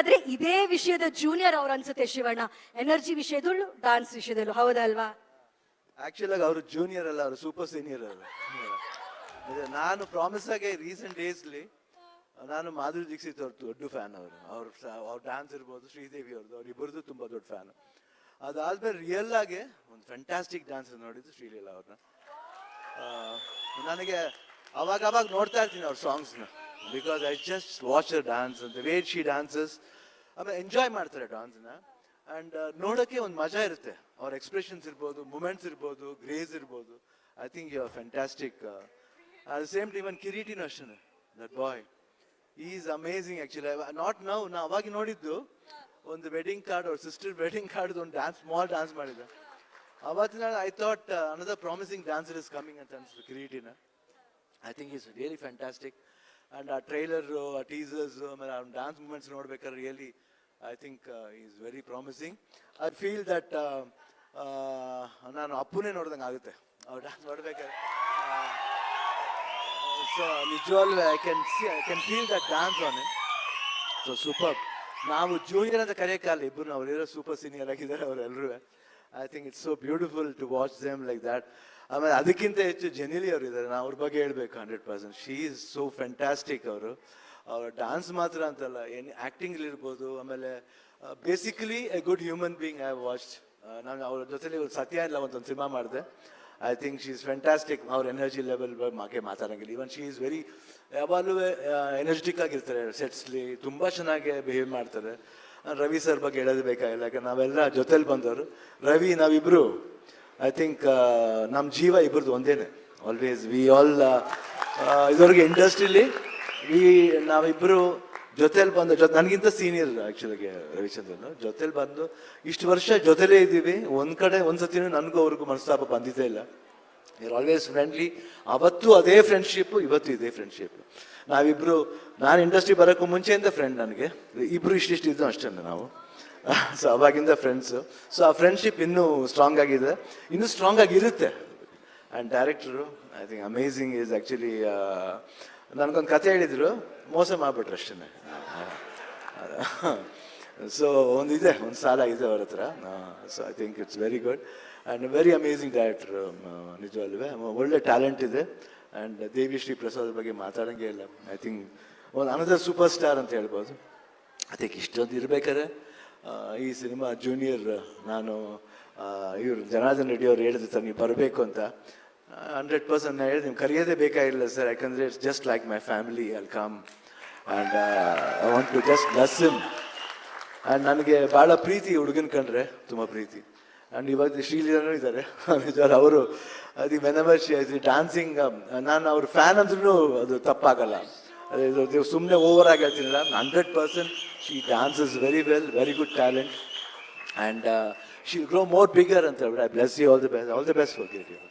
ಹಾಗಾದ್ರೆ ಇದೇ ವಿಷಯದ ಜೂನಿಯರ್ ಅವ್ರು ಅನ್ಸುತ್ತೆ ಶಿವಣ್ಣ, ಎನರ್ಜಿ ವಿಷಯದಲ್ಲೂ ಡಾನ್ಸ್ ವಿಷಯದಲ್ಲೂ, ಹೌದಲ್ವಾ? ಆಕ್ಚುಲ್ ಆಗಿ ಅವರು ಜೂನಿಯರ್ ಅಲ್ಲ, ಅವರು ಸೂಪರ್ ಸೀನಿಯರ್ ಅವರು. ನಾನು ಪ್ರಾಮಿಸ್ ಆಗಿ ರೀಸೆಂಟ್ ಡೇಸ್ಲಿ ನಾನು ಮಾಧುರಿ ದೀಕ್ಷಿತ್ ಅವ್ರ ದೊಡ್ಡ ಫ್ಯಾನ್. ಅವ್ರ ಡ್ಯಾನ್ಸ್ ಇರ್ಬೋದು, ಶ್ರೀದೇವಿ ಅವ್ರದ್ದು, ಅವ್ರಿಬ್ಬರದು ತುಂಬಾ ದೊಡ್ಡ ಫ್ಯಾನ್. ಅದಾದ್ಮೇಲೆ ರಿಯಲ್ ಆಗಿ ಒಂದು ಫ್ಯಾಂಟಾಸ್ಟಿಕ್ ಡ್ಯಾನ್ಸ್ ನೋಡಿದ್ದು ಶ್ರೀಲೀಲಾ ಅವ್ರನ್ನ. ನನಗೆ ಅವಾಗ ನೋಡ್ತಾ ಇರ್ತೀನಿ ಅವ್ರ ಸಾಂಗ್ಸ್ನ, because I just watch her dance ಅಂತ ವೇ ಶಿ ಡ್ಯಾನ್ಸಸ್. ಆಮೇಲೆ ಎಂಜಾಯ್ ಮಾಡ್ತಾರೆ ಡ್ಯಾನ್ಸ್ನ. ಆ್ಯಂಡ್ ನೋಡೋಕ್ಕೆ ಒಂದು ಮಜಾ ಇರುತ್ತೆ. ಅವ್ರ ಎಕ್ಸ್ಪ್ರೆಷನ್ಸ್ ಇರ್ಬೋದು, ಮೂಮೆಂಟ್ಸ್ ಇರ್ಬೋದು, ಗ್ರೇಸ್ ಇರ್ಬೋದು. I think you are fantastic. At the same time ಕಿರೀಟಿನೂ ಅಷ್ಟೇ, that boy is amazing actually. Not now, ನಾ ಅವಾಗ ನೋಡಿದ್ದು ಒಂದು ವೆಡ್ಡಿಂಗ್ ಕಾರ್ಡ್, ಅವ್ರ ಸಿಸ್ಟರ್ ವೆಡ್ಡಿಂಗ್ ಕಾರ್ಡ್ ಒಂದು ಡ್ಯಾನ್ಸ್, ಸ್ಮಾಲ್ ಡ್ಯಾನ್ಸ್ ಮಾಡಿದ್ದೆ. ಅವತ್ತಿನ I thought another promising dancer is coming ಅಂತ ಅನಿಸ್ತು ಕಿರೀಟಿನ. I think is really fantastic. And ಆ ಟ್ರೈಲರು, ಆ ಟೀಸರ್ಸ್, ಆಮೇಲೆ ಆ ಡ್ಯಾನ್ಸ್ ಮೂಮೆಂಟ್ಸ್ ನೋಡ್ಬೇಕಾದ್ರೆ really I think is very promising. I feel that ನಾನು ಅಪ್ಪುನೇ ನೋಡ್ದಂಗೆ ಆಗುತ್ತೆ ಅವ್ರು ಡ್ಯಾನ್ಸ್ ನೋಡ್ಬೇಕಾದ್ರೆ. ಸೊ ನಿಜವಾಗ್ಲೂ I can feel that dance on it. So super. ನಾವು ಜೂನಿಯರ್ ಅಂತ ಕರೆಯೋಕ್ಕಲ್ಲ, ಇಬ್ಬರು ಅವರಿರೋ ಸೂಪರ್ ಸೀನಿಯರ್ ಆಗಿದ್ದಾರೆ ಅವರೆಲ್ಲರೂ. I think it's so beautiful to watch them like that. ಆಮೇಲೆ ಅದಕ್ಕಿಂತ ಹೆಚ್ಚು ಜೆನಿಲಿ ಅವರು ಇದ್ದಾರೆ, ನಾವು ಅವ್ರ ಬಗ್ಗೆ ಹೇಳ್ಬೇಕು 100%. She is so fantastic. ಅವ್ರ ಡ್ಯಾನ್ಸ್ ಮಾತ್ರ ಅಂತಲ್ಲ, ಆ್ಯಕ್ಟಿಂಗ್ಲಿರ್ಬೋದು, ಆಮೇಲೆ basically A good human being I have watched. ನಾನು ಅವ್ರ ಜೊತೆಲಿ ಸತ್ಯ ಇಲ್ಲ ಒಂದು ಸಿನಿಮಾ ಮಾಡಿದೆ. I think she is fantastic. ಅವ್ರ ಎನರ್ಜಿ ಲೆವೆಲ್ ಬಗ್ಗೆ ಮಾತಾಡೋಂಗಿಲ್ಲ. ಈವನ್ ಶಿ ಈಸ್ ವೆರಿ, ಯಾವಾಗಲೂ ಎನರ್ಜೆಟಿಕ್ ಆಗಿರ್ತಾರೆ ಸೆಟ್ಸ್ಲಿ, ತುಂಬ ಚೆನ್ನಾಗಿ ಬಿಹೇವ್ ಮಾಡ್ತಾರೆ. ರವಿ ಸರ್ ಬಗ್ಗೆ ಹೇಳೋದು ಬೇಕಾಗಿಲ್ಲ, ಯಾಕಂದ್ರೆ ನಾವೆಲ್ಲ ಜೊತೆಲಿ ಬಂದವರು. ರವಿ ನಾವಿಬ್ರು ಐ ಥಿಂಕ್ ನಮ್ಮ ಜೀವ ಇಬ್ಬರದು ಒಂದೇನೆ. ಆಲ್ವೇಸ್ ವಿ ಆಲ್ ಇದುವರೆಗೆ ಇಂಡಸ್ಟ್ರಿಲಿ ನಾವಿಬ್ಬರು ಜೊತೆಲಿ ಬಂದು, ನನಗಿಂತ ಸೀನಿಯರ್ ಆ್ಯಕ್ಚುಲಿಗೆ ರವಿಚಂದ್ರನ್. ಜೊತೆಲಿ ಬಂದು ಇಷ್ಟು ವರ್ಷ ಜೊತೆಲೇ ಇದ್ದೀವಿ. ಒಂದು ಕಡೆ ಒಂದ್ಸತಿನೂ ನನಗೂ ಅವ್ರಿಗೂ ಮನಸ್ತಾಪ ಬಂದಿದ್ದೇ ಇಲ್ಲ. You're always friendly. ಅವತ್ತು ಅದೇ ಫ್ರೆಂಡ್ಶಿಪ್ಪು, ಇವತ್ತು ಇದೇ ಫ್ರೆಂಡ್ಶಿಪ್. ನಾವಿಬ್ರು, ನಾನು ಇಂಡಸ್ಟ್ರಿ ಬರೋಕ್ಕೂ ಮುಂಚೆಯಿಂದ ಫ್ರೆಂಡ್. ನನಗೆ ಇಬ್ರು ಇಷ್ಟಿಷ್ಟು ಇದ್ದು ಅಷ್ಟೇ ನಾವು. ಸೊ ಅವಾಗಿಂದ ಫ್ರೆಂಡ್ಸು. ಸೊ ಆ ಫ್ರೆಂಡ್ಶಿಪ್ ಇನ್ನೂ ಸ್ಟ್ರಾಂಗ್ ಆಗಿದೆ, ಇನ್ನೂ ಸ್ಟ್ರಾಂಗ್ ಆಗಿರುತ್ತೆ. And director I think amazing is actually. ನನಗೊಂದು ಕತೆ ಹೇಳಿದ್ರು, ಮೋಸ ಮಾಡಿಬಿಟ್ರು ಅಷ್ಟೇ. ಸೊ ಒಂದಿದೆ, ಒಂದು ಸಾಲ ಇದೆ ಅವ್ರ ಹತ್ರ. So I think it's very good and very amazing director ನಿಜವಲ್ವೇ. ಒಳ್ಳೆ ಟ್ಯಾಲೆಂಟ್ ಇದೆ. ಆ್ಯಂಡ್ ದೇವಿ ಶ್ರೀ ಪ್ರಸಾದ್ ಬಗ್ಗೆ ಮಾತಾಡೋಂಗೆ ಇಲ್ಲ. ಐ ಥಿಂಕ್ ಒಂದು ಅನದರ್ ಸೂಪರ್ ಸ್ಟಾರ್ ಅಂತ ಹೇಳ್ಬೋದು. ಐ ಥಿಂಕ್ ಇಷ್ಟೊಂದು ಇರ್ಬೇಕಾದ್ರೆ ಈ ಸಿನಿಮಾ ಜೂನಿಯರ್, ನಾನು ಇವರು ಜನಾರ್ದನ್ ರೆಡ್ಡಿ ಅವ್ರು ಹೇಳಿದ್ರು ನೀವು ಬರಬೇಕು ಅಂತ. 100% ನಾನು ಹೇಳಿದೆ, ನಿಮ್ಗೆ ಕರೆಯೋದೇ ಬೇಕಾಗಿಲ್ಲ ಸರ್, ಯಾಕಂದರೆ it's just like my family. I come and I want to just bless him. And ನನಗೆ ಭಾಳ ಪ್ರೀತಿ ಹುಡುಗನ ಕಂಡ್ರೆ, ತುಂಬ ಪ್ರೀತಿ. ಆ್ಯಂಡ್ ಇವಾಗ ಶ್ರೀಲೀಲಾನೂ ಇದ್ದಾರೆ ನಿಜವಾಗ್ಲೂ. ಅವರು ಅದು ವೆನೆವರ್ ಶಿ ಡ್ಯಾನ್ಸಿಂಗ್, ನಾನು ಅವ್ರ ಫ್ಯಾನ್ ಅಂದ್ರೂ ಅದು ತಪ್ಪಾಗಲ್ಲ. ಅದು ಸುಮ್ಮನೆ ಓವರ್ ಆಗಿ ಹೇಳ್ತೀನಿಲ್ಲ. 100% she dances very well, very good talent. And she will grow more bigger ಅಂತ ಹೇಳ್ಬಿಟ್ಟು. I bless you, all the best for giving.